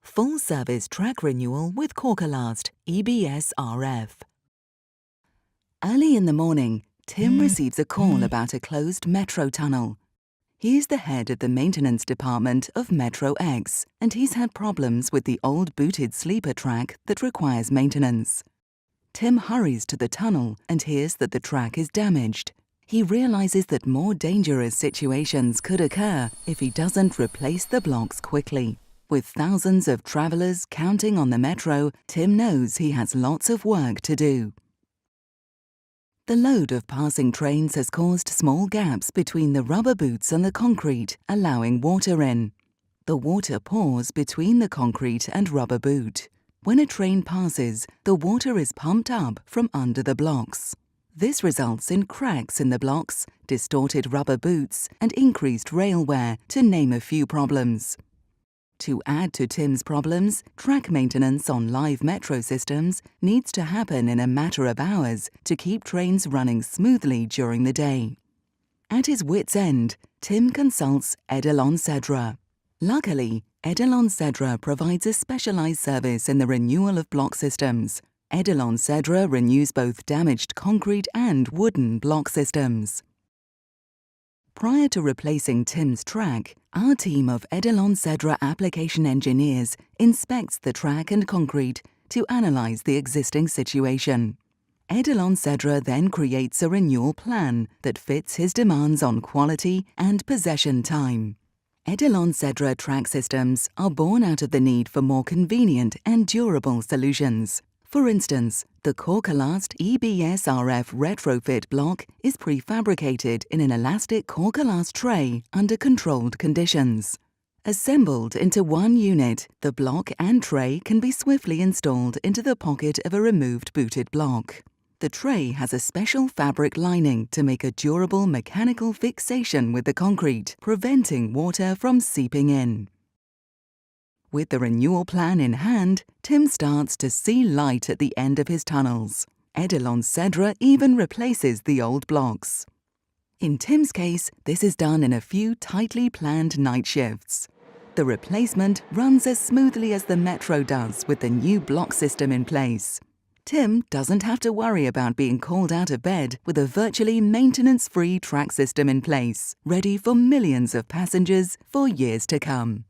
Full-service track renewal with Corkelast EBS-RF. Early in the morning, Tim receives a call about a closed metro tunnel. He is the head of the maintenance department of Metro X, and he's had problems with the old booted sleeper track that requires maintenance. Tim hurries to the tunnel and hears that the track is damaged. He realizes that more dangerous situations could occur if he doesn't replace the blocks quickly. With thousands of travelers counting on the metro, Tim knows he has lots of work to do. The load of passing trains has caused small gaps between the rubber boots and the concrete, allowing water in. The water pours between the concrete and rubber boot. When a train passes, the water is pumped up from under the blocks. This results in cracks in the blocks, distorted rubber boots, and increased rail wear, to name a few problems. To add to Tim's problems, track maintenance on live metro systems needs to happen in a matter of hours to keep trains running smoothly during the day. At his wit's end, Tim consults Edelon Cedra. Luckily, Edelon Cedra provides a specialized service in the renewal of block systems. Edelon Cedra renews both damaged concrete and wooden block systems. Prior to replacing Tim's track, our team of Edelon Cedra application engineers inspects the track and concrete to analyze the existing situation. Edelon Cedra then creates a renewal plan that fits his demands on quality and possession time. Edelon Cedra track systems are born out of the need for more convenient and durable solutions. For instance, the Corkelast EBS-RF retrofit block is prefabricated in an elastic Corkelast tray under controlled conditions. Assembled into one unit, the block and tray can be swiftly installed into the pocket of a removed booted block. The tray has a special fabric lining to make a durable mechanical fixation with the concrete, preventing water from seeping in. With the renewal plan in hand, Tim starts to see light at the end of his tunnels. Edelon Cedra even replaces the old blocks. In Tim's case, this is done in a few tightly planned night shifts. The replacement runs as smoothly as the metro does with the new block system in place. Tim doesn't have to worry about being called out of bed with a virtually maintenance-free track system in place, ready for millions of passengers for years to come.